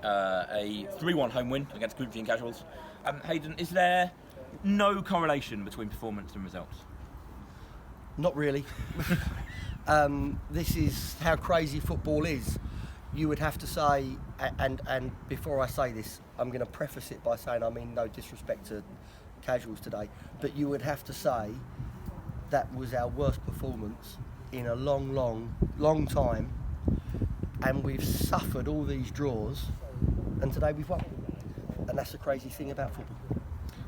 a 3-1 home win against Corinthian Casuals. Hayden, is there no correlation between performance and results? Not really. This is how crazy football is. You would have to say, and before I say this, I'm going to preface it by saying I mean no disrespect to Casuals today, but you would have to say that was our worst performance in a long time, and we've suffered all these draws, and today we've won. And that's the crazy thing about football.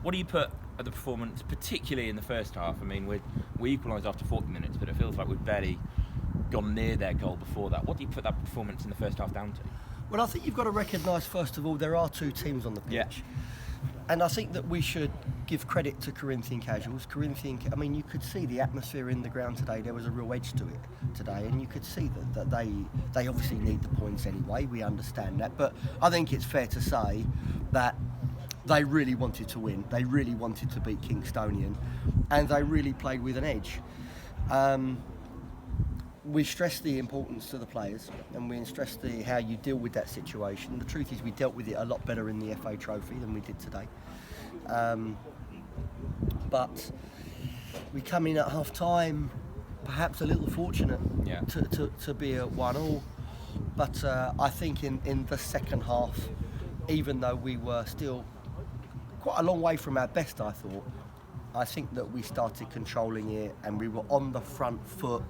What do you put at the performance, particularly in the first half? I mean, we equalised after 40 minutes, but it feels like we've barely gone near their goal before that. What do you put that performance in the first half down to? Well, I think you've got to recognise, first of all, there are two teams on the pitch. Yeah. And I think that we should give credit to Corinthian Casuals. I mean, you could see the atmosphere in the ground today. There was a real edge to it today, and you could see that they obviously need the points anyway. We understand that. But I think it's fair to say that they really wanted to win. They really wanted to beat Kingstonian, and they really played with an edge. We stressed the importance to the players, and we stressed how you deal with that situation. The truth is we dealt with it a lot better in the FA Trophy than we did today. But we come in at half-time, perhaps a little fortunate to be at 1-1. But I think in the second half, even though we were still quite a long way from our best, I think that we started controlling it and we were on the front foot.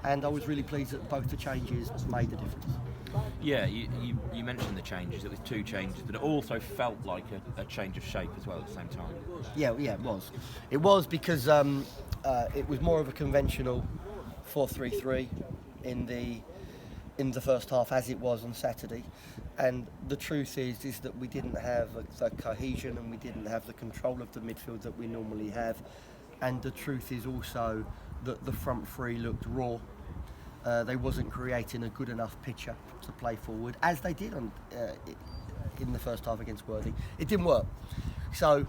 And I was really pleased that both the changes made a difference. Yeah, you mentioned the changes. It was two changes, but it also felt like a change of shape as well at the same time. Yeah, it was. It was because it was more of a conventional 4-3-3 in the first half, as it was on Saturday. And the truth is that we didn't have the cohesion and we didn't have the control of the midfield that we normally have. And the truth is also that the front three looked raw. They wasn't creating a good enough picture to play forward, as they did in the first half against Worthing. It didn't work. So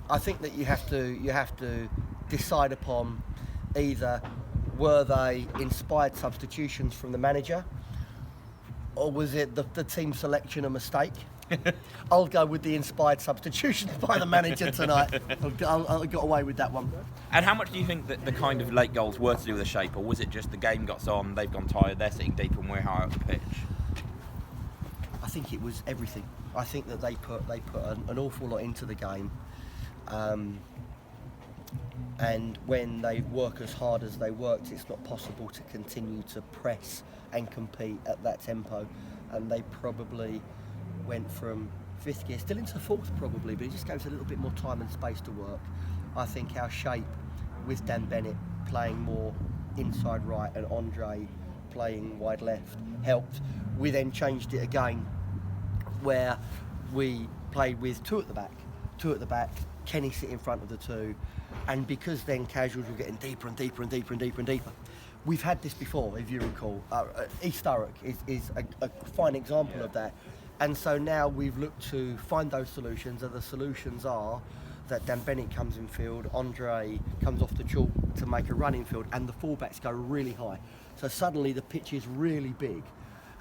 I think that you have to decide upon either were they inspired substitutions from the manager, or was it the team selection a mistake? I'll go with the inspired substitutions by the manager tonight. I got away with that one. And how much do you think that the kind of late goals were to do with the shape, or was it just the game got on, they've gone tired, they're sitting deep and we're high up the pitch? I think it was everything. I think that they put an awful lot into the game. And when they work as hard as they worked, it's not possible to continue to press and compete at that tempo. And they probably went from fifth gear, still into fourth probably, but it just gives a little bit more time and space to work. I think our shape with Dan Bennett playing more inside right and Andre playing wide left helped. We then changed it again where we played with two at the back, Kenny sit in front of the two, and because then Casuals were getting deeper and deeper. We've had this before, if you recall. East Thurrock is a fine example of that. And so now we've looked to find those solutions, and the solutions are that Dan Bennett comes in field, Andre comes off the chalk to make a run in field, and the fullbacks go really high. So suddenly the pitch is really big,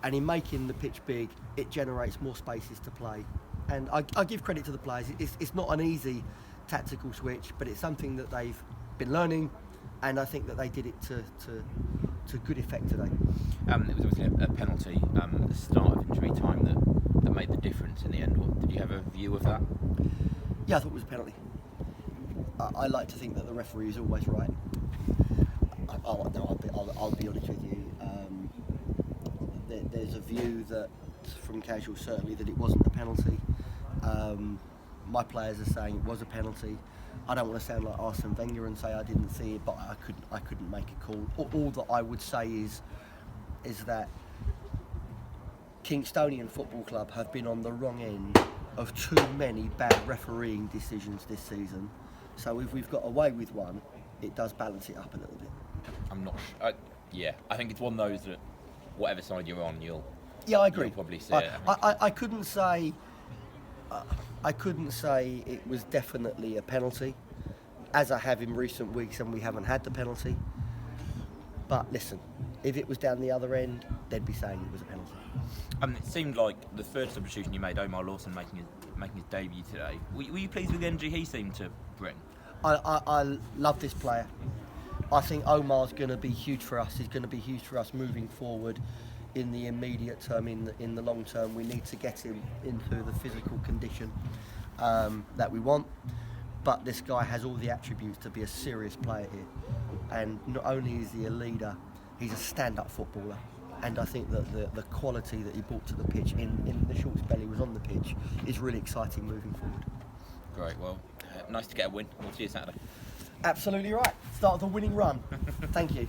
and in making the pitch big, it generates more spaces to play. And I give credit to the players. It's not an easy tactical switch, but it's something that they've been learning, and I think that they did it to good effect today. It was obviously a penalty at the start of injury time that made the difference in the end. Did you have a view of that? Yeah, I thought it was a penalty. I like to think that the referee is always right. I'll be honest with you. There's a view that, from Casual certainly, that it wasn't a penalty. My players are saying it was a penalty. I don't want to sound like Arsene Wenger and say I didn't see it, but I couldn't make a call. All that I would say is that Kingstonian Football Club have been on the wrong end of too many bad refereeing decisions this season. So if we've got away with one, it does balance it up a little bit. I'm not sure. I think it's one of those that whatever side you're on, I agree. You'll probably see it. I couldn't say. I couldn't say it was definitely a penalty, as I have in recent weeks, and we haven't had the penalty. But listen, if it was down the other end, they'd be saying it was a penalty. It seemed like the third substitution you made, Omar Lawson, making his debut today. Were you pleased with the energy he seemed to bring? I love this player. I think Omar's going to be huge for us. He's going to be huge for us moving forward in the immediate term. In the long term, we need to get him into the physical condition that we want. But this guy has all the attributes to be a serious player here. And not only is he a leader, he's a stand-up footballer. And I think that the quality that he brought to the pitch in the short spell he was on the pitch is really exciting moving forward. Great, well, nice to get a win. We'll see you Saturday. Absolutely right. Start of the winning run. Thank you.